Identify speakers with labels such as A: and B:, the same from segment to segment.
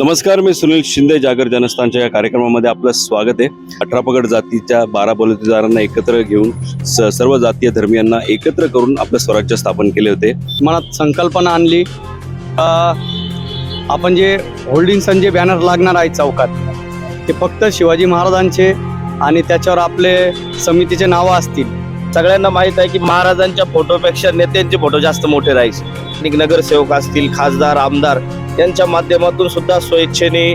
A: नमस्कार, मी सुनील शिंदे. जागर जनस्थानच्या या कार्यक्रमामध्ये आपलं स्वागत आहे. 18 पगड जातीच्या 12 बलुतेदारांना एकत्र घेऊन सर्व जातीय धर्मियांना एकत्र करून आपलं स्वराज्य स्थापन केले होते.
B: मनात संकल्पना आणली. आपण जे होल्डिंग जे बॅनर लागणार आहे चौकात ते फक्त शिवाजी महाराजांचे आणि त्याच्यावर आपले समितीचे नावं असतील.
C: सगळ्यांना माहित आहे की महाराजांच्या फोटोपेक्षा नेत्यांचे फोटो जास्त मोठे राहायचे. नगरसेवक असतील, खासदार, आमदार यांच्या माध्यमातून सुद्धा स्वेच्छेने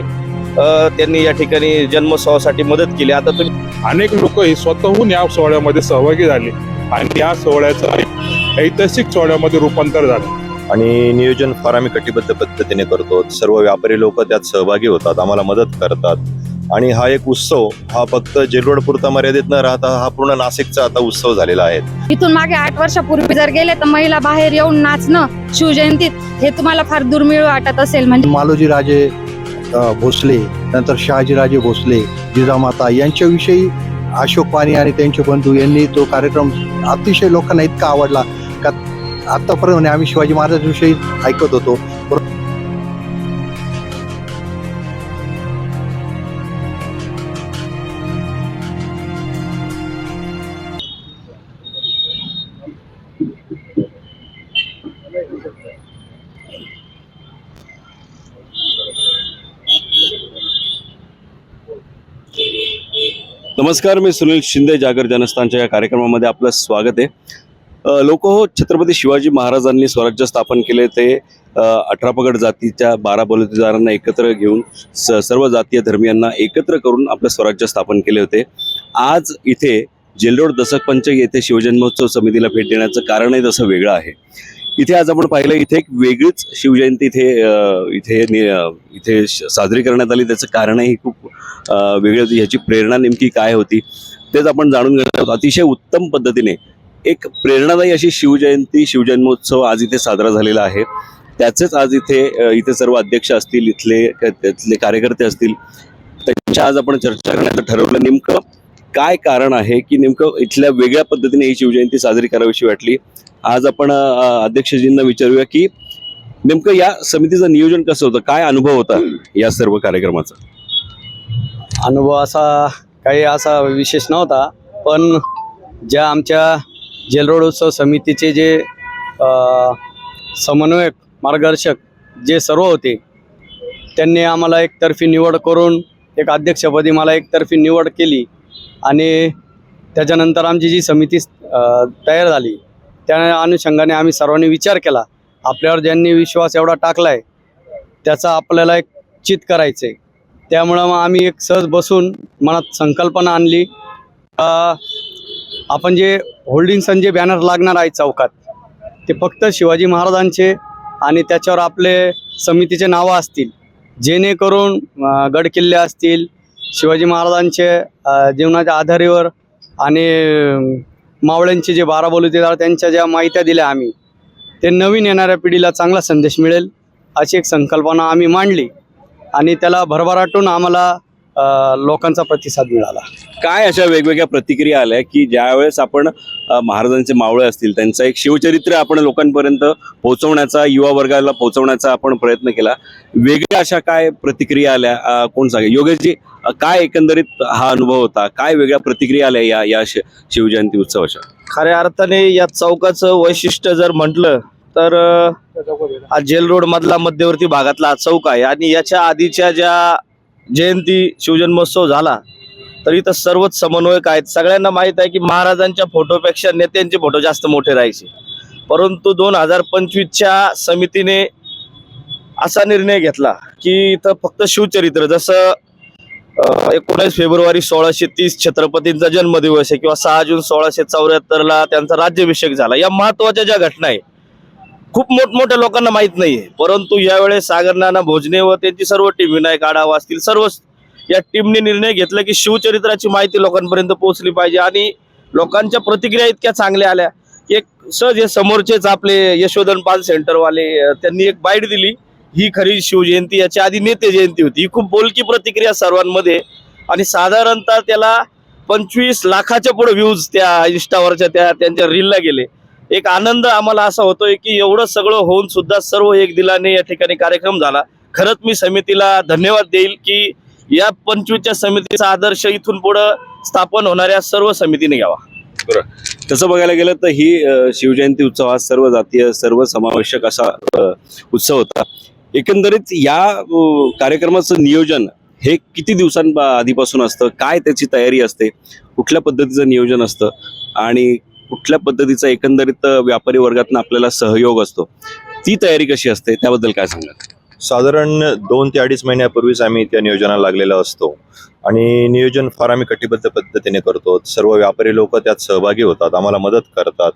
C: त्यांनी या ठिकाणी जन्मोत्सवासाठी मदत केली. आता तुम्ही
D: अनेक लोक हे स्वतःहून या सोहळ्यामध्ये सहभागी झाले आणि या सोहळ्याचं ऐतिहासिक सोहळ्यामध्ये रूपांतर झालं.
E: आणि नियोजन फार आम्ही कटिबद्ध पद्धतीने करतो. सर्व व्यापारी लोक त्यात सहभागी होतात, आम्हाला मदत करतात. आणि हा एक उत्सव हा फक्त जेलरोड पुरता मर्यादित न राहता हा पूर्ण नाशिकचा आता उत्सव झालेला आहे.
F: इथून मागे 8 वर्षापूर्वी जर गेले तर महिला बाहेर येऊन नाचणं शिवजयंतीत हे तुम्हाला फार दुर्मिळ वाटत असेल. म्हणजे
G: मालोजी राजे भोसले, नंतर शहाजीराजे भोसले, जिजामाता यांच्याविषयी अशोक पाणी आणि त्यांचे बंधू यांनी तो कार्यक्रम अतिशय लोकांना इतका आवडला का आतापर्यंत आम्ही शिवाजी महाराजांविषयी ऐकत होतो.
A: नमस्कार, मी सुनील शिंदे. जागर जनस्थानच्या या कार्यक्रमामध्ये आपलं स्वागत आहे. लोक हो, छत्रपती शिवाजी महाराजांनी स्वराज्य स्थापन केले ते 18 पगड जातीच्या 12 बलुतेदारांना एकत्र घेऊन सर्व जातीय धर्मियांना एकत्र करून आपलं स्वराज्य स्थापन केले होते. आज इथे जेलरोड दसक पंच येथे शिवजन्मोत्सव समितीला भेट देण्याचं कारणही तसं वेगळं आहे. इथे आज आपण पाहिलं, इथे एक वेगळीच शिवजयंती इथे साजरी करण्यात आली. त्याचं कारणही खूप वेगळं होती. ह्याची प्रेरणा नेमकी काय होती तेच आपण जाणून घेणार आहोत. अतिशय उत्तम पद्धतीने एक प्रेरणादायी अशी शिवजयंती, शिवजन्मोत्सव आज इथे साजरा झालेला आहे. त्याचेच आज इथे सर्व अध्यक्ष असतील, इथले कार्यकर्ते असतील, त्यांच्या आज आपण चर्चा करण्याचं ठरवलं. नेमकं काय कारण आहे की नेमकं इथल्या वेगळ्या पद्धतीने ही शिवजयंती साजरी करावीशी वाटली. आज आपण अध्यक्षजींना विचारूया की नेमकं या समितीचं नियोजन कसं होतं, काय अनुभव होता या सर्व कार्यक्रमाचा.
B: अनुभव असा विशेष नव्हता, पण ज्या आमच्या जेलरोड उत्सव समितीचे जे समन्वयक, मार्गदर्शक जे सर्व होते त्यांनी आम्हाला एकतर्फी निवड करून एक अध्यक्षपदी मला एकतर्फी निवड केली. आणि त्याच्यानंतर आमची जी समिती तयार झाली त्या अनुषंगाने आम्ही सर्वांनी विचार केला. आपल्यावर ज्यांनी विश्वास एवढा टाकला आहे त्याचा आपल्याला एक चित करायचं आहे. त्यामुळं मग आम्ही एक सहज बसून मनात संकल्पना आणली. आपण जे होल्डिंग जे बॅनर लागणार आहे चौकात ते फक्त शिवाजी महाराजांचे आणि त्याच्यावर आपले समितीचे नावं असतील, जेणेकरून गडकिल्ले असतील, शिवाजी महाराजांचे जीवनाच्या आधारावर आणि मावळ्यांचे जे 12 बलुतेदार त्यांच्या ज्या माहित्या दिल्या आम्ही, ते नवीन येणाऱ्या पिढीला चांगला संदेश मिळेल अशी एक संकल्पना आम्ही मांडली आणि त्याला भरभराटून आम्हाला लोकांचा प्रतिसाद मिळाला.
A: काय अशा वेगवेगळ्या प्रतिक्रिया आल्या की ज्यावेळेस आपण महाराजांचे मावळे असतील त्यांचं एक शिवचरित्र आपण लोकांपर्यंत पोहोचवण्याचा, युवा वर्गाला पोहोचवण्याचा आपण प्रयत्न केला. वेगळ्या अशा काय प्रतिक्रिया आल्या, कोण सांगे? योगेशजी, काय एकंदरीत हा अनुभव होता, काय वेगळ्या प्रतिक्रिया आल्या या शिवजयंती उत्सवाच्या?
C: खऱ्या अर्थाने या चौकाचं वैशिष्ट्य जर म्हटलं तर हा जेल रोड मधला मध्यवर्ती भागातला हा चौक आहे. आणि याच्या आधीच्या ज्या जयंती शिवजन्मोत्सव झाला तर इथं सर्वच समन्वयक आहेत. सगळ्यांना माहित आहे की महाराजांच्या फोटोपेक्षा नेत्यांचे फोटो जास्त मोठे राहायचे. परंतु 2025च्या समितीने असा निर्णय घेतला की इथं फक्त शिवचरित्र, जसं 19 फेब्रुवारी 1630 छत्रपतींचा जन्मदिवस आहे किंवा 6 जून 1674ला त्यांचा राज्याभिषेक झाला, या महत्वाच्या ज्या घटना आहे खूप मोठमोठ्या लोकांना माहित नाहीये. परंतु यावेळेस सागर नाना भोजने व त्यांची सर्व टीम, विनायक आढावा असतील, सर्व या टीमने निर्णय घेतला की शिवचरित्राची माहिती लोकांपर्यंत पोहोचली पाहिजे. आणि लोकांच्या प्रतिक्रिया इतक्या चांगल्या आल्या की एक सहज हे समोरचेच आपले यशोधन पाल सेंटरवाले त्यांनी एक बाईट दिली, ही खरी शिवजयंती, याच्या आधी नेते जयंती होती. ही खूप बोलकी प्रतिक्रिया सर्वांमध्ये. आणि साधारणतः त्याला 25 लाखाच्या पुढे व्ह्यूज त्या इंस्टावरच्या त्यांच्या रीलला गेले. एक आनंद आम्हाला असा होतोय की एवढं सगळं होऊन सुद्धा सर्व एक दिलाने या ठिकाणी कार्यक्रम झाला. खरंच मी समितीला धन्यवाद देईल की या 25च्या समितीचा आदर्श इथून पुढे स्थापन होणाऱ्या सर्व समितीने घ्यावा.
A: तसं बघायला गेलं तर ही शिवजयंती उत्सव हा सर्व जातीय सर्व समावेशक असा उत्सव होता. एकंदरीत या कार्यक्रमाचं नियोजन हे किती आधीपासून असतं, काय त्याची तयारी असते, कुठल्या पद्धतीचं नियोजन असतं आणि कुठल्या पद्धतीचा एकंदरीत व्यापारी वर्गातून आपल्याला सहयोग असतो, ती तयारी कशी असते त्याबद्दल काय सांगाल?
E: साधारण 2 ते 2.5 महिन्यापूर्वीच आम्ही त्या नियोजनाला लागलेलो असतो आणि नियोजन फार आम्ही कटिबद्ध पद्धतीने करतो. सर्व व्यापारी लोक त्यात सहभागी होतात, आम्हाला मदत करतात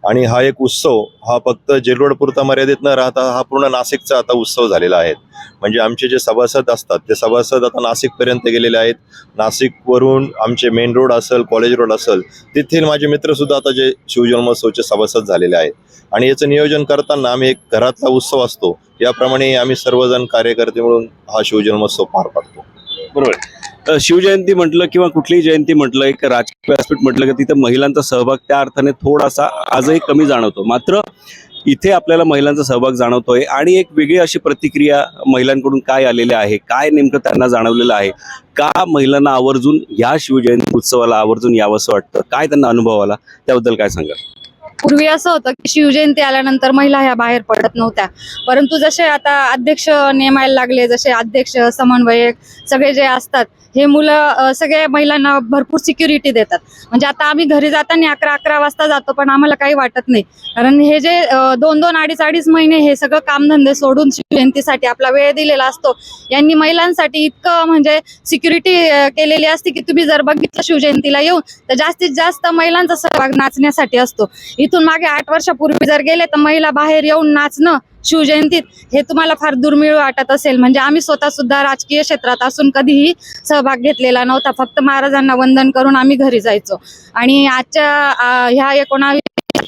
E: आणि हा एक उत्सव हा फक्त जेलरोड पुरता मर्यादित न राहता हा पूर्ण नाशिकचा आता उत्सव झालेला आहे. म्हणजे आमचे जे सभासद असतात ते सभासद आता नाशिकपर्यंत गेलेले आहेत. नाशिकवरून आमचे मेन रोड असेल, कॉलेज रोड असेल, तेथील माझे मित्रसुद्धा आता जे शिवजन्मोत्सवचे सभासद झालेले आहेत आणि याचं नियोजन करताना आम्ही एक घरातला उत्सव असतो याप्रमाणे आम्ही सर्वजण कार्यकर्ते मिळून हा शिवजन्मोत्सव पार पाडतो.
A: बरोबर. शिवजयंती म्हटलं किंवा कुठलीही जयंती म्हटलं, एक राजकीय व्यासपीठ म्हटलं की तिथे महिलांचा सहभाग त्या अर्थाने थोडासा आजही कमी जाणवतो. मात्र इथे आपल्याला महिलांचा सहभाग जाणवतोय आणि एक वेगळी अशी प्रतिक्रिया महिलांकडून काय आलेल्या आहे, काय नेमकं त्यांना जाणवलेलं आहे, का महिलांना आवर्जून या शिवजयंती उत्सवाला आवर्जून यावंसं वाटतं, काय त्यांना अनुभव आला, त्याबद्दल काय सांगाल?
F: पूर्वी असं होतं की शिवजयंती आल्यानंतर महिला ह्या बाहेर पडत नव्हत्या, परंतु जसे आता अध्यक्ष नेमायला लागले, जसे अध्यक्ष समन्वयक सगळे जे असतात हे मुलं सगळे महिलांना भरपूर सिक्युरिटी देतात. म्हणजे आता आम्ही घरी जाताना 11 वाजता जातो पण आम्हाला काही वाटत नाही, कारण हे जे 2-2, 2.5 महिने हे सगळं कामधंदे सोडून शिवजयंतीसाठी आपला वेळ दिलेला असतो. यांनी महिलांसाठी इतकं म्हणजे सिक्युरिटी केलेली असते की तुम्ही जर बघितलं शिवजयंतीला येऊन तर जास्तीत जास्त महिलांचा सहभाग नाचण्यासाठी असतो. इथून मागे 8 वर्षापूर्वी जर गेले तर महिला बाहेर येऊन नाचणं शिवजयंतीत हे तुम्हाला फार दुर्मिळ वाटत असेल. म्हणजे आम्ही स्वतः सुद्धा राजकीय क्षेत्रात असून कधीही सहभाग घेतलेला नव्हता, फक्त महाराजांना वंदन करून आम्ही घरी जायचो. आणि आजच्या ह्या 19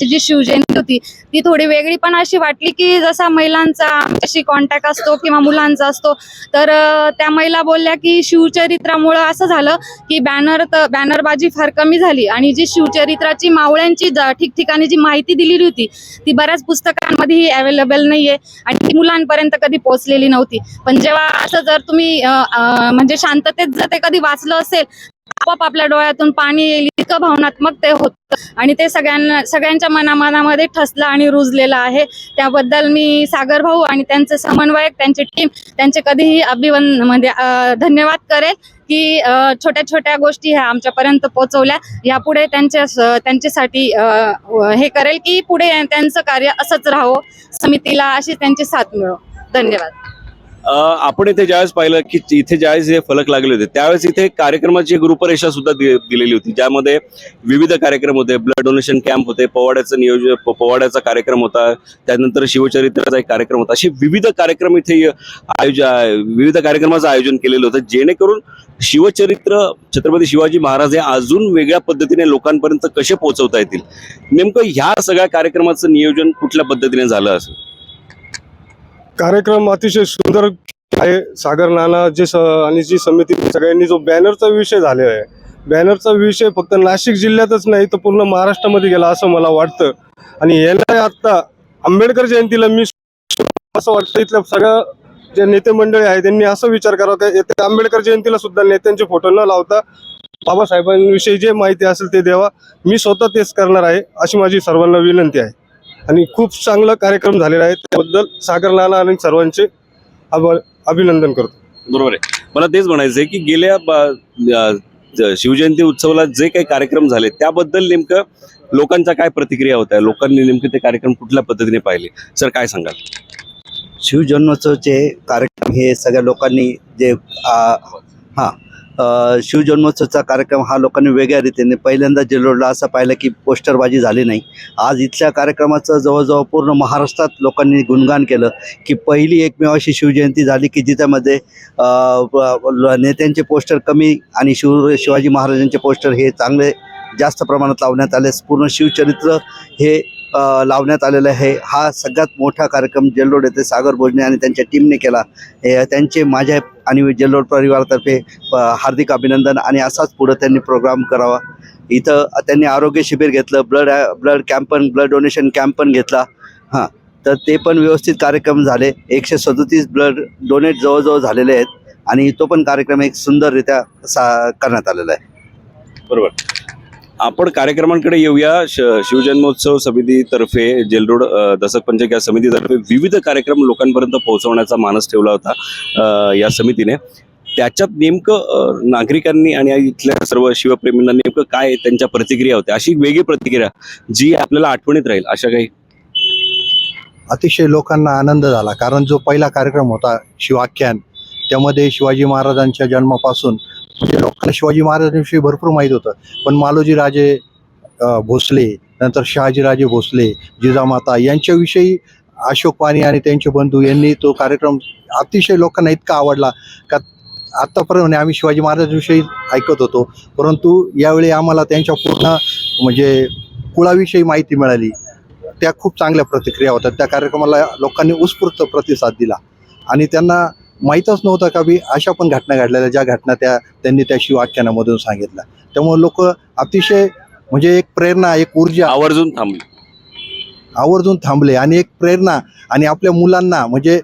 F: जी शिवजयंती होती ती थोडी वेगळी पण अशी वाटली की जसा महिलांचा आमच्याशी कॉन्टॅक्ट असतो किंवा मुलांचा असतो, तर त्या महिला बोलल्या की शिवचरित्रामुळं असं झालं की बॅनरबाजी फार कमी झाली आणि जी शिवचरित्राची मावळ्यांची ठिकठिकाणी जी माहिती दिलेली होती ती बऱ्याच पुस्तकांमध्येही अवेलेबल नाहीये आणि ती मुलांपर्यंत कधी पोहोचलेली नव्हती. पण जेव्हा असं जर तुम्ही म्हणजे शांततेत जर ते कधी वाचलं असेल आपोआप आपल्या डोळ्यातून पाणी येईल, इतकं भावनात्मक ते होतं आणि ते सगळ्यांच्या मनामध्ये ठसलं आणि रुजलेलं आहे. त्याबद्दल मी सागर भाऊ आणि त्यांचे समन्वयक, त्यांची टीम, त्यांचे कधीही धन्यवाद करेल की छोट्या छोट्या गोष्टी ह्या आमच्यापर्यंत पोहोचवल्या. यापुढे त्यांच्यासाठी हे करेल की पुढे त्यांचं कार्य असंच राहावं, समितीला अशी त्यांची साथ मिळो. धन्यवाद.
A: आपण इथे ज्यावेळेस पाहिलं की इथे ज्यावेळेस हे फलक लागले होते त्यावेळेस इथे कार्यक्रमाची एक रूपरेषा सुद्धा दिलेली होती, ज्यामध्ये विविध कार्यक्रम होते, ब्लड डोनेशन कॅम्प होते, पोवाड्याचं नियोजन, पोवाड्याचा कार्यक्रम होता, त्यानंतर शिवचरित्राचा एक कार्यक्रम होता. असे विविध कार्यक्रम इथे विविध कार्यक्रमाचं आयोजन केलेलं होतं, जेणेकरून शिवचरित्र छत्रपती शिवाजी महाराज हे अजून वेगळ्या पद्धतीने लोकांपर्यंत कसे पोहोचवता येतील. नेमकं ह्या सगळ्या कार्यक्रमाचं नियोजन कुठल्या पद्धतीने झालं असेल?
H: कार्यक्रम अतिशय सुंदर आहे. सागर नाना आणि जी समिती सगळ्यांनी जो बॅनरचा विषय झालेला आहे, बॅनरचा विषय फक्त नाशिक जिल्ह्यातच नाही तर पूर्ण महाराष्ट्रामध्ये गेला असं मला वाटतं. आणि याला आता आंबेडकर जयंतीला मी असं वाटतं इथल्या सगळ्या जे नेते मंडळी आहेत त्यांनी असं विचार करावा की येत्या आंबेडकर जयंतीला सुद्धा नेत्यांचे फोटो न लावता बाबासाहेबांविषयी जे माहिती असेल ते द्यावा. मी स्वतः तेच करणार आहे अशी माझी सर्वांना विनंती आहे. आणि खूप चांगला कार्यक्रम झालेला आहे, त्याबद्दल सागर नाना आणि सर्वांचे अभिनंदन करतो.
A: बरोबर आहे. मला तेच म्हणायचं आहे की गेल्या शिवजयंती उत्सवाला जे काही कार्यक्रम झाले त्याबद्दल नेमकं लोकांच्या काय प्रतिक्रिया होत्या, लोकांनी नेमके ते कार्यक्रम कुठल्या पद्धतीने पाहिले, सर काय सांगाल?
I: शिवजन्मोत्सवचे कार्यक्रम हे सगळ्या लोकांनी जे शिवजन्मोत्सवचा कार्यक्रम हा लोकांनी वेगळ्या रीतीने पहिल्यांदा जेलरोडला असं पाहिलं की पोस्टरबाजी झाली नाही. आज इथल्या कार्यक्रमाचं जवळजवळ पूर्ण महाराष्ट्रात लोकांनी गुणगान केलं की पहिली एकमेव अशी शिवजयंती झाली की जिच्यामध्ये नेत्यांचे पोस्टर कमी आणि शिवाजी महाराजांचे पोस्टर हे चांगले जास्त प्रमाणात लावण्यात आले. पूर्ण शिवचरित्र हे लावण्यात आलेलं आहे. हा सगळ्यात मोठा कार्यक्रम जेलरोड येथे सागर भोजने आणि त्यांच्या टीमने केला. त्यांचे माझ्या आणि जेलरोड परिवारातर्फे हार्दिक अभिनंदन आणि असाच पुढं त्यांनी प्रोग्राम करावा. इथं त्यांनी आरोग्य शिबिर घेतलं, ब्लड डोनेशन कॅम्प पण घेतला. तर ते पण व्यवस्थित कार्यक्रम झाले. 137 ब्लड डोनेट जवळजवळ झालेले आहेत आणि तो पण कार्यक्रम एक सुंदररित्या करण्यात आलेला आहे.
A: बरोबर. आपण कार्यक्रमांकडे येऊया. शिवजन्मोत्सव समितीतर्फे जेलरोड दसक पंचक या समितीतर्फे विविध कार्यक्रम लोकांपर्यंत पोहोचवण्याचा मानस ठेवला होता या समितीने. त्याच्यात नेमकं नागरिकांनी आणि इथल्या सर्व शिवप्रेमींना नेमकं काय त्यांच्या प्रतिक्रिया होत्या, अशी वेगळी प्रतिक्रिया जी आपल्याला आठवणीत राहील अशा काही?
G: अतिशय लोकांना आनंद झाला, कारण जो पहिला कार्यक्रम होता शिवाख्यान, त्यामध्ये शिवाजी महाराजांच्या जन्मापासून म्हणजे लोकांना शिवाजी महाराजांविषयी भरपूर माहीत होतं, पण मालोजी राजे भोसले, नंतर शहाजीराजे भोसले, जिजामाता यांच्याविषयी अशोक पाणी आणि त्यांचे बंधू यांनी तो कार्यक्रम अतिशय लोकांना इतका आवडला का आत्तापर्यंत आम्ही शिवाजी महाराजांविषयी ऐकत होतो, परंतु यावेळी आम्हाला त्यांच्या पूर्ण म्हणजे कुळाविषयी माहिती मिळाली. त्या खूप चांगल्या प्रतिक्रिया होत्या. त्या कार्यक्रमाला लोकांनी उत्स्फूर्त प्रतिसाद दिला आणि त्यांना माहीतच नव्हतं का बी अशा पण घटना घडलेल्या, ज्या घटना त्यांनी त्या शिवआख्यानामधून सांगितल्या. त्यामुळे लोक अतिशय म्हणजे एक प्रेरणा, एक ऊर्जा आवर्जून थांबले आणि एक प्रेरणा आणि आपल्या मुलांना म्हणजे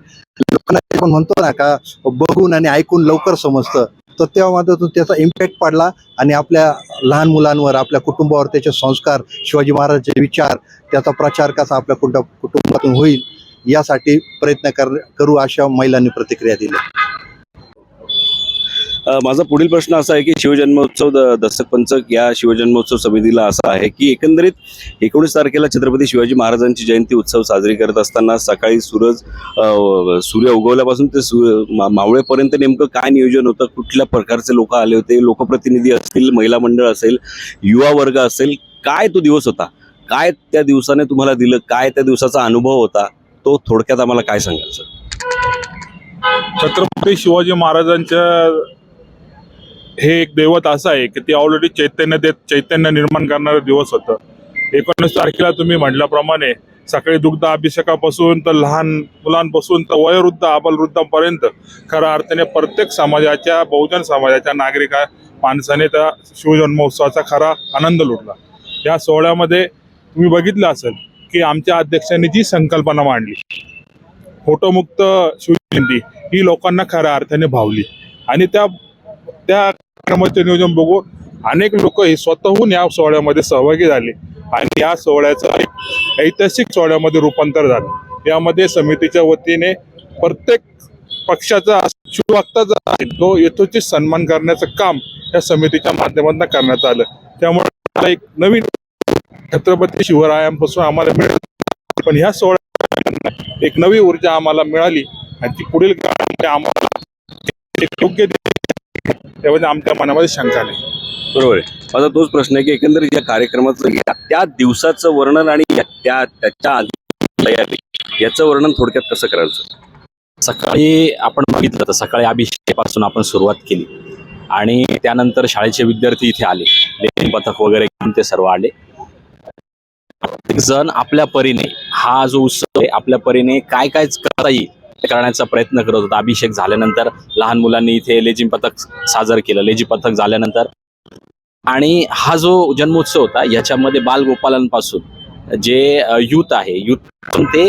G: लोकांना आपण म्हणतो ना का बघून आणि ऐकून लवकर समजतं, तर तेव्हा त्याचा इम्पॅक्ट पडला आणि आपल्या लहान मुलांवर, आपल्या कुटुंबावर त्याचे संस्कार, शिवाजी महाराजांचे विचार, त्याचा प्रचार कसा आपल्या कुटुंबातून होईल यासाठी प्रयत्न करू अशा महिलांनी प्रतिक्रिया दिली.
A: माझा पुढील प्रश्न असा आहे की शिवजन्मोत्सव दसक पंचक या शिवजन्मोत्सव समितीला असा आहे की एकंदरीत 19 तारखेला छत्रपती शिवाजी महाराजांची जयंती उत्सव साजरी करत असताना सकाळी सूर्य उगवल्यापासून ते मावळेपर्यंत नेमकं काय नियोजन होतं, कुठल्या प्रकारचे लोक आले होते, लोकप्रतिनिधी असतील, महिला मंडळ असेल, युवा वर्ग असेल, काय तो दिवस होता, काय त्या दिवसाने तुम्हाला दिलं, काय त्या दिवसाचा अनुभव होता, तो थोडक्यात आम्हाला काय सांगाल सर?
D: छत्रपती शिवाजी महाराजांच्या हे एक दैवत असं आहे की ते ऑलरेडी चैतन्य निर्माण करणारं दिवस होतं. 19 तारखेला तुम्ही म्हटल्याप्रमाणे सकाळी दुग्ध अभिषेकापासून तर लहान मुलांपासून तर वयोवृद्ध आबालवृद्धांपर्यंत खऱ्या अर्थाने प्रत्येक समाजाच्या, बहुजन समाजाच्या माणसाने त्या शिवजन्मोत्सवाचा खरा आनंद लुटला. या सोहळ्यामध्ये तुम्ही बघितलं असेल की आमच्या अध्यक्षांनी जी संकल्पना मांडली, फोटोमुक्त शिवजयंती, ही लोकांना खऱ्या अर्थाने भावली आणि त्या कार्यक्रमाचे नियोजन बघून अनेक लोक हे स्वतःहून या सोहळ्यामध्ये सहभागी झाले आणि या सोहळ्याचं एक ऐतिहासिक सोहळ्यामध्ये रूपांतर झालं. यामध्ये समितीच्या वतीने प्रत्येक पक्षाचा शिवभक्ताचा आहे तो यथोचित सन्मान करण्याचं काम या समितीच्या माध्यमातून करण्यात आलं. त्यामुळे एक नवीन छत्रपती शिवरायांपासून आम्हाला मिळालं, पण ह्या सोहळ्यात एक नवी ऊर्जा आम्हाला मिळाली आणि ती पुढील काळामध्ये आम्हाला योग्य त्यामध्ये आमच्या मनामध्ये शंका नाही.
A: बरोबर आहे. माझा तोच प्रश्न आहे की एकंदरीत या कार्यक्रमाचं त्या दिवसाचं वर्णन आणि त्याच्या तयारी याचं वर्णन थोडक्यात कसं करायचं?
J: सकाळी आपण बघितलं तर सकाळी अभिषेकापासून आपण सुरुवात केली आणि त्यानंतर शाळेचे विद्यार्थी इथे आले, लेखन पथक वगैरे घेऊन ते सर्व आले. प्रत्येक जण आपल्या परीने हा जो उत्सव आहे आपल्या परीने काय काय करता येईल ते करण्याचा प्रयत्न करत होता. अभिषेक झाल्यानंतर लहान मुलांनी इथे लेझिम पथक सादर केलं. लेझिम पथक झाल्यानंतर आणि हा जो जन्मोत्सव होता याच्यामध्ये बालगोपालांपासून जे यूथ आहे, यूथ ते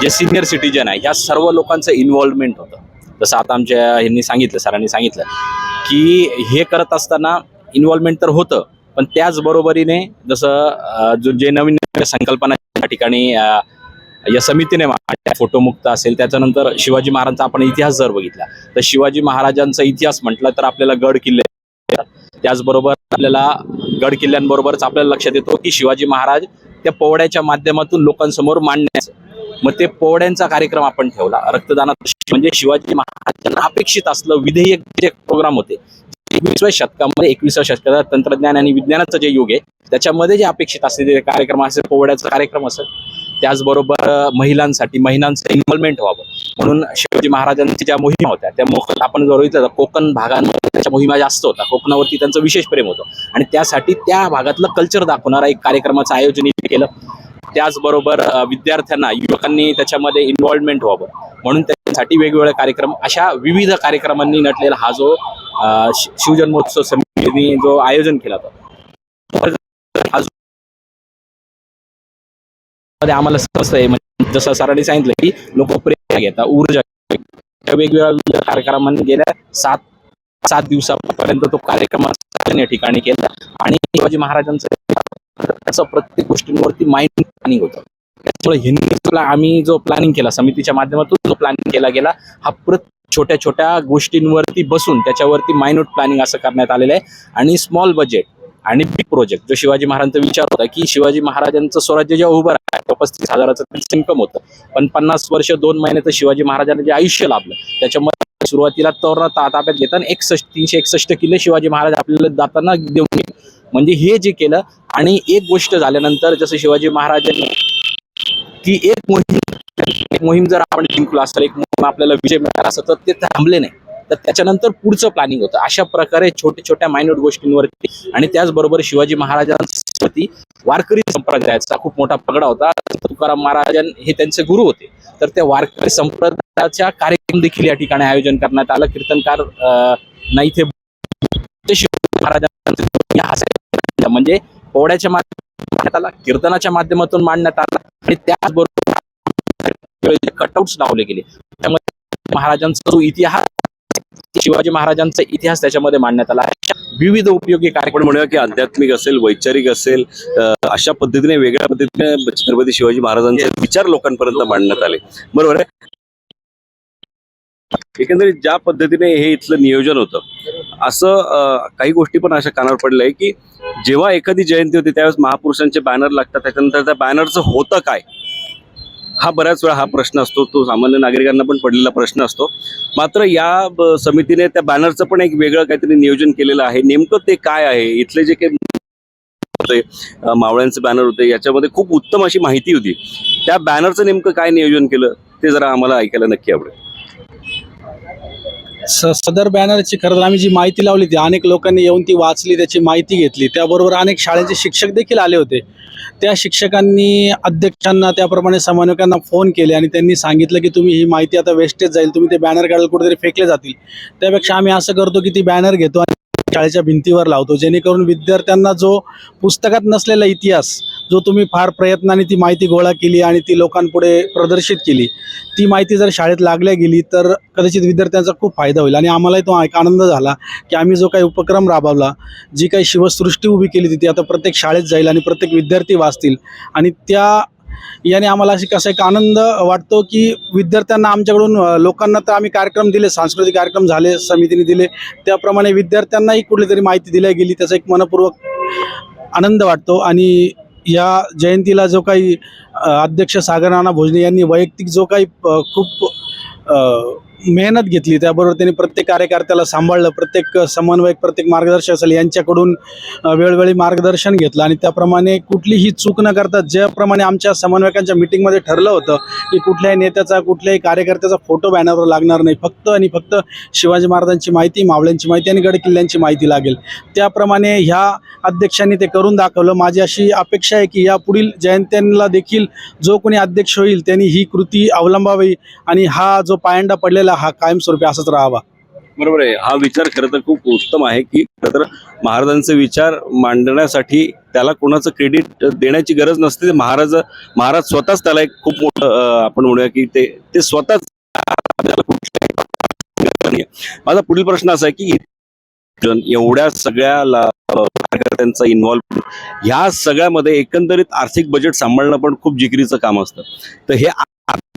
J: जे सिनियर सिटीजन आहे, या सर्व लोकांचं इन्व्हॉल्वमेंट होतं. जसं आता आमच्या ह्यांनी सांगितलं, सरांनी सांगितलं की हे करत असताना इन्व्हॉल्वमेंट तर होतं, पण त्याचबरोबरीने जसं जे नवीन संकल्पना त्या ठिकाणी या समितीने फोटोमुक्त असेल, त्याच्यानंतर शिवाजी महाराजांचा आपण इतिहास जर बघितला तर शिवाजी महाराजांचा इतिहास म्हटलं तर आपल्याला गड किल्ले, त्याचबरोबर आपल्याला गड किल्ल्यांबरोबरच आपल्याला लक्षात येतो की शिवाजी महाराज त्या पोवड्याच्या माध्यमातून लोकांसमोर मांडण्याचं, मग ते पोवड्यांचा कार्यक्रम आपण ठेवला. रक्तदानात म्हणजे शिवाजी महाराजांना अपेक्षित असलं विधेयक जे प्रोग्राम होते 21व्या शतकामध्ये, 21व्या शतकात तंत्रज्ञान आणि विज्ञानाचं जे युग आहे त्याच्यामध्ये जे अपेक्षित असलेले ते कार्यक्रम असेल, पोवड्याचा कार्यक्रम असेल, त्याचबरोबर महिलांसाठी महिलांचं इन्व्हॉल्वमेंट व्हावं म्हणून शिवाजी महाराजांच्या ज्या मोहिमा होत्या त्या आपण जर बघितलं तर कोकण भागांमध्ये त्याच्या मोहिमा जास्त होता, कोकणावरती त्यांचं विशेष प्रेम होतं आणि त्यासाठी त्या भागातलं कल्चर दाखवणारा एक कार्यक्रमाचं आयोजन केलं. त्याचबरोबर विद्यार्थ्यांना, युवकांनी त्याच्यामध्ये इन्व्हॉल्वमेंट व्हावं म्हणून त्यासाठी वेगवेगळे कार्यक्रम, अशा विविध कार्यक्रमांनी नटलेला हा जो शिवजन्मोत्सव समितीने जो आयोजन केला होता आम्हाला समजतंय. जसं सरांनी सांगितलं की लोक प्रेरणा घेतात, ऊर्जा घेतात. वेगवेगळ्या कार्यक्रमांनी गेल्या 7 दिवसापर्यंत तो कार्यक्रम या ठिकाणी केला आणि शिवाजी महाराजांचं त्याचं प्रत्येक गोष्टींवरती माइंड प्लॅनिंग होतं. त्यामुळे हिंदी आम्ही जो प्लॅनिंग केला समितीच्या माध्यमातून जो प्लॅनिंग केला गेला हा छोट्या छोट्या गोष्टींवरती बसून त्याच्यावरती मायन्यूट प्लॅनिंग असं करण्यात आलेलं आहे. आणि स्मॉल बजेट आणि बिग प्रोजेक्ट जो शिवाजी महाराजांचा विचार होता की शिवाजी महाराजांचं स्वराज्य जेव्हा उभं राहिलं 35,000चं त्यांचं इन्कम होतं, पण 50 वर्ष 2 महिने तर शिवाजी महाराजांना जे आयुष्य लाभलं त्याच्यामध्ये सुरुवातीला तोरणा ताब्यात घेताना 361 किल्ले शिवाजी महाराज आपल्याला जाताना देऊन गेले. म्हणजे हे जे केलं आणि एक गोष्ट झाल्यानंतर जसं शिवाजी महाराजांनी की एक मोहीम जर आपण जिंकलो असेल, एक मोहीम आपल्याला विजय मिळाला असं तर ते थांबले नाही, तर त्याच्यानंतर पुढचं प्लॅनिंग होतं. अशा प्रकारे छोट्या छोट्या मायन्यूट गोष्टींवरती आणि त्याचबरोबर शिवाजी महाराजांवरती वारकरी संप्रदायाचा खूप मोठा पगडा होता. तुकाराम महाराज हे त्यांचे गुरु होते, तर त्या वारकरी संप्रदायाच्या कार्यक्रम देखील या ठिकाणी आयोजन करण्यात आलं. कीर्तनकार नाही ते शिवाजी महाराजांचे म्हणजे पोवड्याच्या माध्यमात आला, कीर्तनाच्या माध्यमातून मांडण्यात आला आणि त्याचबरोबर कटआउट्स लावले गेले. त्यामुळे महाराजांचा जो इतिहास शिवाजी महाराजांचा इतिहास त्याच्यामध्ये मांडण्यात आला. विविध उपयोगी
A: आपण
J: कार्यक्रम
A: म्हणूया की आध्यात्मिक असेल, वैचारिक असेल, अशा पद्धतीने वेगळ्या पद्धतीने छत्रपती शिवाजी महाराजांचे विचार लोकांपर्यंत मांडण्यात आले. बरोबर आहे. एकंदरीत ज्या पद्धतीने हे इथलं नियोजन होतं असं काही गोष्टी पण अशा कानावर पडल्या की जेव्हा एखादी जयंती होती त्यावेळेस महापुरुषांचे बॅनर लागतात, त्याच्यानंतर त्या बॅनरचं होतं काय हा बऱ्याच वेळा हा प्रश्न असतो, तो सामान्य नागरिकांना पण पडलेला प्रश्न असतो. मात्र या समितीने त्या बॅनरचं पण एक वेगळं काहीतरी नियोजन केलेलं आहे. नेमकं ते काय आहे, इथले जे काही होते मावळ्यांचे बॅनर होते याच्यामध्ये खूप उत्तम अशी माहिती होती. त्या बॅनरचं नेमकं काय नियोजन केलं ते जरा आम्हाला ऐकायला नक्की आवडेल.
B: सदर बॅनरची खरं तर आम्ही जी माहिती लावली ती अनेक लोकांनी येऊन ती वाचली, त्याची माहिती घेतली. त्याबरोबर अनेक शाळेचे शिक्षक देखील आले होते. त्या शिक्षकांनी अध्यक्षांना त्याप्रमाणे समन्वयकांना फोन केले आणि त्यांनी सांगितलं की तुम्ही ही माहिती आता वेस्टेज जाईल, तुम्ही ते बॅनर काढायला कुठेतरी फेकले जातील. त्यापेक्षा आम्ही असं करतो की ती बॅनर घेतो आणि शाळेच्या भिंतीवर लावतो, जेणेकरून विद्यार्थ्यांना जो पुस्तकात नसलेला इतिहास जो तुम्ही फार प्रयत्नाने ती माहिती गोळा केली आणि ती लोकांपुढे प्रदर्शित केली, ती माहिती जर शाळेत लागल्या गेली तर कदाचित विद्यार्थ्यांचा खूप फायदा होईल. आणि आम्हालाही तो एक आनंद झाला की आम्ही जो काही उपक्रम राबवला, जी काही शिवसृष्टी उभी केली ती आता प्रत्येक शाळेत जाईल आणि प्रत्येक विद्यार्थी वाचतील. आणि त्या याने आम्हाला अशी कसा एक आनंद वाटतो की विद्यार्थ्यांना आमच्याकडून लोकांना तर आम्ही कार्यक्रम दिले, सांस्कृतिक कार्यक्रम झाले, समितीने दिले, त्याप्रमाणे विद्यार्थ्यांनाही कुठली तरी माहिती दिल्या गेली, त्याचा एक मनपूर्वक आनंद वाटतो. आणि या जयंतीला जो काही अध्यक्ष सागर नाना भोजने यांनी वैयक्तिक जो काही खूप मेहनत घेतली, त्याबरोबर त्यांनी प्रत्येक कार्यकर्त्याला सांभाळलं, प्रत्येक समन्वयक, प्रत्येक मार्गदर्शक असेल यांच्याकडून वेळोवेळी मार्गदर्शन घेतलं आणि त्याप्रमाणे कुठलीही चूक न करता ज्याप्रमाणे आमच्या समन्वयकांच्या मिटिंगमध्ये ठरलं होतं की कुठल्याही नेत्याचा, कुठल्याही कार्यकर्त्याचा फोटो बॅनरवर लागणार नाही, फक्त आणि फक्त शिवाजी महाराजांची माहिती, मावळ्यांची माहिती आणि गडकिल्ल्यांची माहिती लागेल, त्याप्रमाणे ह्या अध्यक्षांनी ते करून दाखवलं. माझी अशी अपेक्षा आहे की या पुढील जयंत्यांना देखील जो कोणी अध्यक्ष होईल त्यांनी ही कृती अवलंबावी आणि हा जो पायंडा पडलेला हा कायमस्वरूपी असंच राहावा.
A: बरोबर आहे. हा विचार खरं तर खूप उत्तम आहे की खरं तर महाराजांचे विचार मांडण्यासाठी त्याला कोणाचं क्रेडिट देण्याची गरज नसते. महाराज स्वतःच त्याला एक खूप मोठं आपण म्हणूया की ते स्वतःच. माझा पुढील प्रश्न असा आहे की एवढ्या सगळ्या कार्यकर्त्यांचा इन्व्हॉल्व ह्या सगळ्यामध्ये एकंदरीत आर्थिक बजेट सांभाळणं पण खूप जिकिरीचं काम असतं. तर हे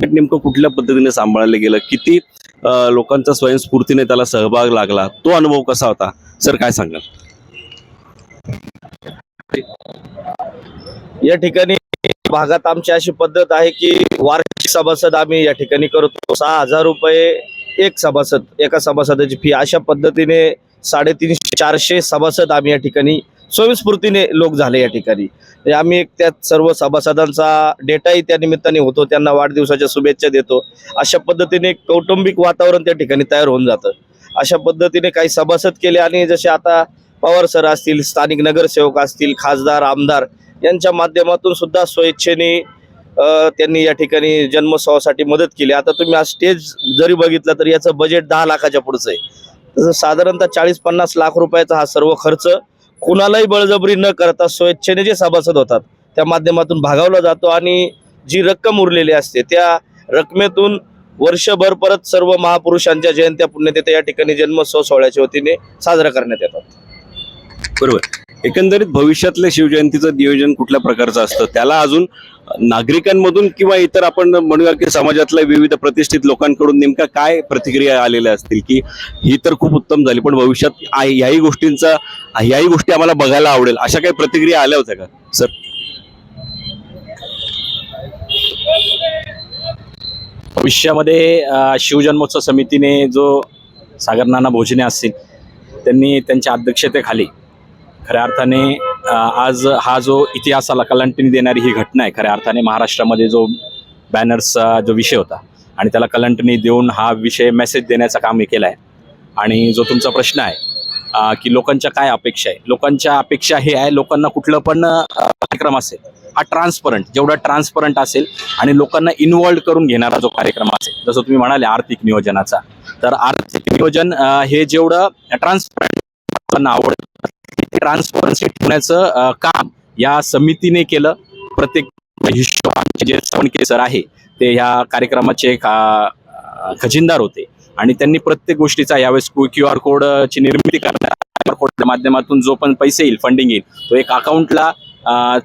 A: नेमकं कुठल्या पद्धतीने सांभाळलं गेलं, किती लोकांचा स्वयंस्फूर्तीने त्याला सहभाग लागला, तो अनुभव कसा होता सर, काय सांगाल?
C: या ठिकाणी भागात आमची अशी पद्धत आहे की वार्षिक सभासद आम्ही या ठिकाणी करतो. 6,000 रुपये एक सभासद, एका सभासदाची फी, अशा पद्धतीने 350-400 सभासद आम्ही या ठिकाणी स्वयंस्फूर्तीने लोक झाले या ठिकाणी. आम्ही त्यात सर्व सभासदांचा डेटाही त्या निमित्ताने होतो, त्यांना वाढदिवसाच्या शुभेच्छा देतो. अशा पद्धतीने कौटुंबिक वातावरण त्या ठिकाणी तयार होऊन जातं. अशा पद्धतीने काही सभासद केले आणि जसे आता पवार सर असतील, स्थानिक नगरसेवक असतील, खासदार, आमदार यांच्या माध्यमातून सुद्धा स्वइच्छेने त्यांनी या ठिकाणी जन्मोत्सवासाठी मदत केली. आता तुम्ही आज स्टेज जरी बघितलं तर याचं बजेट 10 लाखाच्या पुढचं आहे. तसं साधारणतः 40-50 लाख रुपयाचा हा सर्व खर्च कुणालाही बळजबरी न करता स्वेच्छेने जे सभासद होतात त्या माध्यमातून भागवला जातो आणि जी रक्कम उरलेली असते त्या रकमेतून वर्षभर परत सर्व महापुरुषांच्या जयंत्या पुण्यतिथ्या या ठिकाणी जन्मोत्सव सोहळ्याच्या वतीने साजरा करण्यात येतात.
A: बरोबर. एकंदरीत भविष्यातल्या शिवजयंतीचं नियोजन कुठल्या प्रकारचं असतं त्याला अजून नागरिकांमधून किंवा इतर आपण म्हणूया की समाजातल्या विविध प्रतिष्ठित लोकांकडून नेमका काय प्रतिक्रिया आलेल्या असतील की ही तर खूप उत्तम झाली पण भविष्यात याही गोष्टी आम्हाला बघायला आवडेल अशा काही प्रतिक्रिया आल्या होत्या का सर?
J: भविष्यामध्ये शिवजन्मोत्सव समितीने जो सागर नाना भोजने असतील त्यांनी त्यांच्या अध्यक्षतेखाली खऱ्या अर्थाने आज हा जो इतिहासाला कलांटणी देणारी ही घटना आहे. खऱ्या अर्थाने महाराष्ट्रामध्ये जो बॅनर्सचा जो विषय होता आणि त्याला कलांटणी देऊन हा विषय मेसेज देण्याचं काम केलं आहे. आणि जो तुमचा प्रश्न आहे की लोकांच्या काय अपेक्षा आहे, लोकांच्या अपेक्षा हे आहे लोकांना कुठलं पण कार्यक्रम असेल हा ट्रान्सपरंट, जेवढा ट्रान्सपरंट असेल आणि लोकांना इन्व्हॉल्व करून घेणारा जो कार्यक्रम असेल, जसं तुम्ही म्हणाले आर्थिक नियोजनाचा, तर आर्थिक नियोजन हे जेवढं ट्रान्सपरंट आवडतं ट्रान्सपरन्सी ठेवण्याचं काम या समितीने केलं. प्रत्येक हिशोब जे सावंतके सर आहे ते ह्या कार्यक्रमाचे खजिनदार होते आणि त्यांनी प्रत्येक गोष्टीचा यावेळेस QR कोडची निर्मिती करण्यात, QR कोडच्या माध्यमातून जो पण पैसे येईल, फंडिंग येईल तो एक अकाउंटला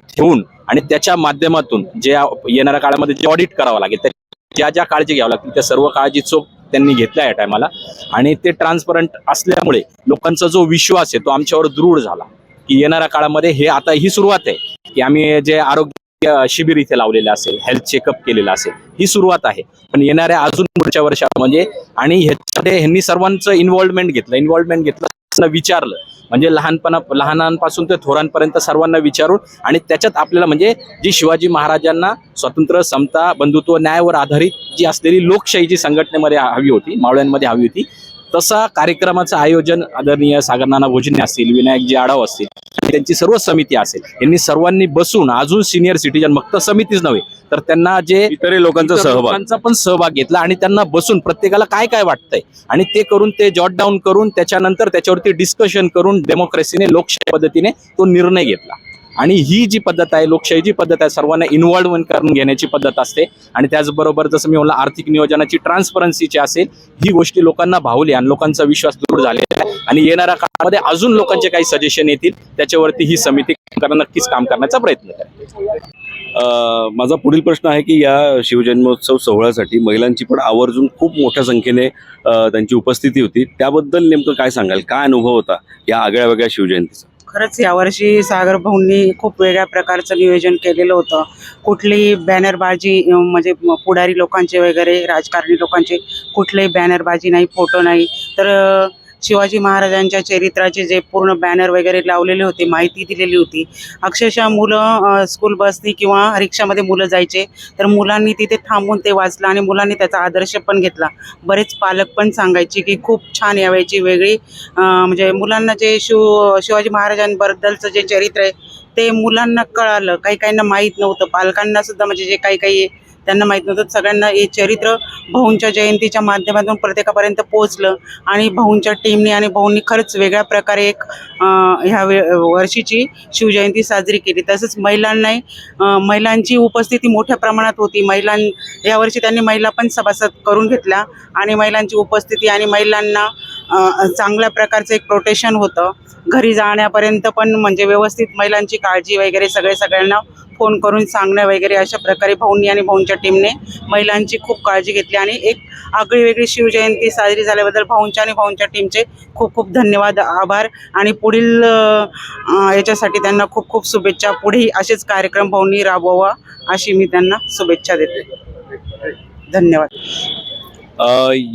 J: ठेवून आणि त्याच्या माध्यमातून जे येणाऱ्या काळामध्ये जे ऑडिट करावं लागेल, ज्या ज्या काळजी घ्यावं लागतील त्या सर्व काळजी चोख त्यांनी घेतल्या या टायमाला. आणि ते ट्रान्सपरंट असल्यामुळे लोकांचा जो विश्वास आहे तो आमच्यावर दृढ झाला की येणाऱ्या काळामध्ये हे आता ही सुरुवात आहे की आम्ही जे आरोग्य शिबिर इथे लावलेलं असेल, हेल्थ चेकअप केलेलं असेल, ही सुरुवात आहे. पण येणाऱ्या अजून पुढच्या वर्षामध्ये आणि ह्याच्यामध्ये ह्यांनी सर्वांचं इन्व्हॉल्वमेंट घेतलं, विचारलं म्हणजे लहानांपासून ते थोरांपर्यंत सर्वांना विचारून आणि त्याच्यात आपल्याला म्हणजे जी शिवाजी महाराजांना स्वातंत्र्य, समता, बंधुत्व, न्यायावर आधारित जी असलेली लोकशाही जी संघटनेमध्ये हवी होती, मावळ्यांमध्ये हवी होती, तसा कार्यक्रमाचं आयोजन आदरणीय सागर नाना भोजने असतील, विनायकजी आढाव असतील, त्यांची सर्व समिती असेल, यांनी सर्वांनी बसून अजून सिनियर सिटीजन फक्त समितीच नव्हे तर त्यांना जे
A: इतर लोकांचा
J: पण सहभाग घेतला आणि त्यांना बसून प्रत्येकाला काय काय वाटतंय आणि ते करून ते जॉट डाऊन करून त्याच्यानंतर त्याच्यावरती डिस्कशन करून डेमोक्रेसीने, लोकशाही पद्धतीने तो निर्णय घेतला. आणि ही जी पद्धत आहे, लोकशाहीची पद्धत आहे, सर्वांना इन्व्हॉल्वमेंट करून घेण्याची पद्धत असते. आणि त्याचबरोबर जसं मी म्हणलं आर्थिक नियोजनाची, ट्रान्सपरन्सीची असेल, ही गोष्टी लोकांना भावली आणि लोकांचा विश्वास दृढ झालेला आहे. आणि येणाऱ्या काळामध्ये अजून लोकांचे काही सजेशन येतील त्याच्यावरती ही समिती नक्कीच काम करण्याचा प्रयत्न करेल.
A: माझा पुढील प्रश्न आहे की या शिवजन्मोत्सव सोहळ्यासाठी महिलांची पण आवर्जून खूप मोठ्या संख्येने त्यांची उपस्थिती होती. त्याबद्दल नेमकं काय सांगाल, काय अनुभव होता या आगळ्या वेगळ्या शिवजयंतीचा?
K: खरंच यावर्षी सागर भाऊंनी खूप वेगळ्या प्रकारचं नियोजन केलेलं होतं. कुठलीही बॅनरबाजी म्हणजे पुढारी लोकांचे वगैरे, राजकारणी लोकांचे कुठलेही बॅनरबाजी नाही, फोटो नाही, तर शिवाजी महाराजांच्या चरित्राचे जे पूर्ण बॅनर वगैरे लावलेले होते, माहिती दिलेली होती. अक्षरशः मुलं स्कूल बसनी किंवा रिक्षामध्ये मुलं जायचे तर मुलांनी तिथे थांबून ते वाचलं आणि मुलांनी त्याचा आदर्श पण घेतला. बरेच पालक पण सांगायचे की खूप छान यावेळची वेगळी म्हणजे मुलांना जे शिवाजी महाराजांबद्दलचं जे चरित्र आहे ते मुलांना कळालं. काही काहींना माहीत नव्हतं, पालकांना सुद्धा म्हणजे जे काही त्यांना माहीत नव्हतं. सगळ्यांना हे चरित्र भाऊंच्या जयंतीच्या माध्यमातून प्रत्येकापर्यंत पोहोचलं आणि भाऊंच्या टीमने आणि भाऊंनी खरंच वेगळ्या प्रकारे एक ह्या वर्षीची शिवजयंती साजरी केली. तसंच महिलांची उपस्थिती मोठ्या प्रमाणात होती. यावर्षी त्यांनी महिला पण सभासद करून घेतल्या आणि महिलांची उपस्थिती आणि महिलांना चांगल्या प्रकारचं एक प्रोटेक्शन होतं. घरी जाण्यापर्यंत पण म्हणजे व्यवस्थित महिलांची काळजी वगैरे सगळ्यांना फोन करून सांगणं वगैरे अशा प्रकारे भाऊंनी आणि भाऊंच्या टीमने महिलांची खूप काळजी घेतली आणि एक आगळी वेगळी शिवजयंती साजरी झाल्याबद्दल भाऊंच्या आणि भाऊंच्या टीमचे खूप खूप धन्यवाद, आभार. आणि पुढील याच्यासाठी त्यांना खूप खूप शुभेच्छा. पुढेही असेच कार्यक्रम भाऊंनी राबवावा अशी मी त्यांना शुभेच्छा देते. धन्यवाद.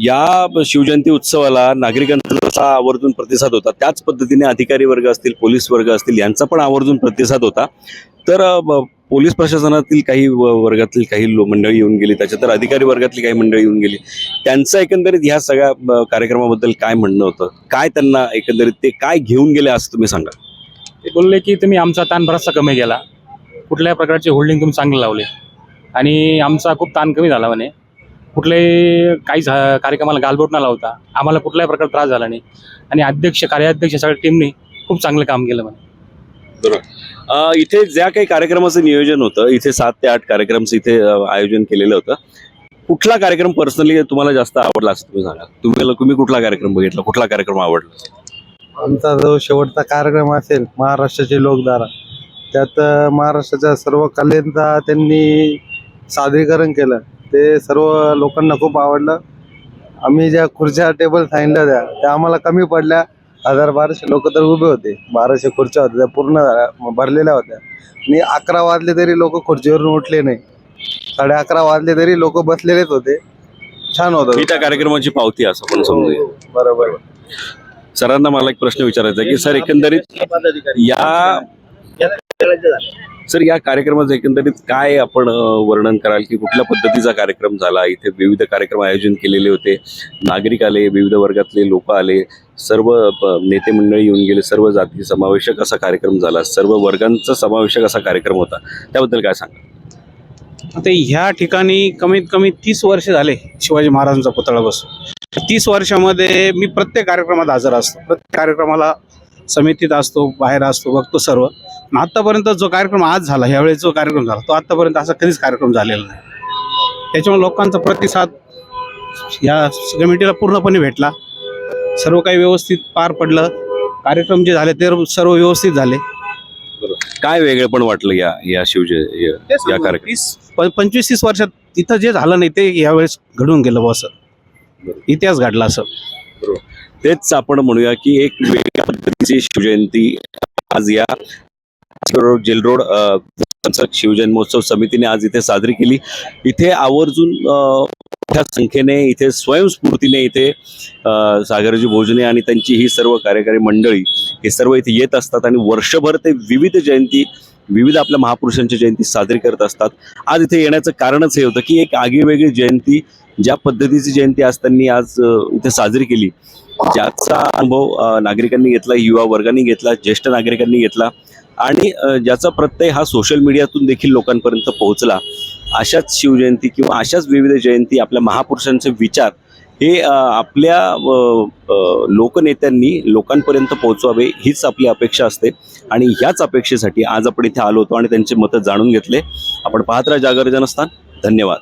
A: या शिवजयंती उत्सवाला नागरिकांचा जसा आवर्जून प्रतिसाद होता त्याच पद्धतीने अधिकारी वर्ग असतील, पोलीस वर्ग असतील यांचा पण आवर्जून प्रतिसाद होता. तर पोलीस प्रशासनातील काही वर्गातील काही मंडळी येऊन गेली, त्याच्यात अधिकारी वर्गातली काही मंडळी येऊन गेली. त्यांचं एकंदरीत ह्या सगळ्या कार्यक्रमाबद्दल काय म्हणणं होतं, काय त्यांना एकंदरीत ते काय घेऊन गेले असं तुम्ही सांगा?
L: ते बोलले की तुम्ही आमचा ताण बराचसा कमी केला, कुठल्याही प्रकारचे होल्डिंग तुम्ही चांगले लावले आणि आमचा खूप ताण कमी झाला म्हणे. कुठल्याही काहीच कार्यक्रमाला गालबोट न लावता आम्हाला कुठल्याही प्रकारचा त्रास झाला नाही आणि कार्याध्यक्ष सगळ्या टीमने खूप चांगलं काम केलं म्हणे.
A: बरोबर. इथे ज्या काही कार्यक्रमाचं नियोजन होतं, इथे 7 ते 8 कार्यक्रमचं इथे आयोजन केलेलं होतं. कुठला कार्यक्रम पर्सनली तुम्हाला जास्त आवडला असं तुम्ही सांगा? तुम्ही कुठला कार्यक्रम बघितला, कुठला कार्यक्रम आवडला?
G: आमचा जो शेवटचा कार्यक्रम असेल महाराष्ट्राची लोकधारा, त्यात महाराष्ट्राच्या सर्व कलेंचा त्यांनी सादरीकरण केलं. ते सर्व लोकांना खूप आवडलं. आम्ही ज्या खुर्च्या टेबल सांगितल्या त्या आम्हाला कमी पडल्या. 1000-1200 लोक तर उभे होते. 1200 खुर्च्या होत्या, त्या पूर्ण भरलेल्या होत्या. आणि 11 वाजले तरी लोक खुर्चीवरून उठले नाही. 11:30 वाजले तरी लोक बसलेलेच होते. छान होतं.
A: ही त्या कार्यक्रमाची पावती असं पण समजूया.
G: बरोबर.
A: सरांना मला एक प्रश्न विचारायचा आहे की सर, एकंदरीत या कार्यक्रमाचं एकंदरीत काय आपण वर्णन कराल की कुठल्या पद्धतीचा कार्यक्रम झाला? इथे विविध कार्यक्रम आयोजन केलेले होते, नागरिक आले, विविध वर्गातले लोक आले, सर्व नेते मंडळी येऊन गेले, सर्व जाती समावेशक असा कार्यक्रम झाला, सर्व वर्गांचा समावेशक असा कार्यक्रम होता. त्याबद्दल काय सांगा?
L: आता ह्या ठिकाणी कमीत कमी 30 वर्ष झाले शिवाजी महाराजांचा पुतळा बसून. 30 वर्षामध्ये मी प्रत्येक कार्यक्रमात हजर असतो, प्रत्येक कार्यक्रमाला समितीत असतो, बाहेर असतो, बघतो सर्व. आत्तापर्यंत जो कार्यक्रम आज झाला, ह्यावेळेस जो कार्यक्रम झाला, तो आत्तापर्यंत असा कधीच कार्यक्रम झालेला नाही. त्याच्यामुळे लोकांचा प्रतिसाद या कमिटीला पूर्णपणे भेटला. सर्व काही व्यवस्थित पार पडलं. कार्यक्रम जे झाले ते सर्व व्यवस्थित झाले.
A: काय वेगळं पण वाटलं या कार्यक्रम?
L: 25-30 वर्षात तिथं जे झालं नाही ते यावेळेस घडून गेलं बस, इतिहास घडला असं.
A: तेच आपण म्हणूया की एक वेगळ्या पद्धतीची शिवजयंती आज या जेल रोड शिवजन्मोत्सव समितीने आज इथे साजरी केली. इथे आवर्जून मोठ्या संख्येने, इथे स्वयंस्फूर्तीने इथे सागरजी भोजने आणि त्यांची ही सर्व कार्यकारी मंडळी हे सर्व इथे येत असतात आणि वर्षभर ते विविध आपल्या महापुरुषांची जयंती साजरी करत असतात. आज इथे येण्याचं कारणच हे होतं की एक आगळीवेगळी जयंती, ज्या पद्धतीची जयंती आज त्यांनी आज इथे साजरी केली, ज्याचा अनुभव नागरिकांनी घेतला, युवा वर्गाने घेतला, ज्येष्ठ नागरिकांनी घेतला आणि ज्याचा प्रत्यय हा सोशल मीडियातून देखील लोकांपर्यंत पोहोचला. अशाच शिवजयंती किंवा अशाच विविध जयंती, आपल्या महापुरुषांचे विचार हे आपल्या लोकनेत्यांनी लोकांपर्यंत पोहोचवावे हीच आपली अपेक्षा असते आणि ह्याच अपेक्षेसाठी आज आपण इथे आलो होतो आणि त्यांचे मतं जाणून घेतले. आपण पाहत राहा जागर जनस्थान. धन्यवाद.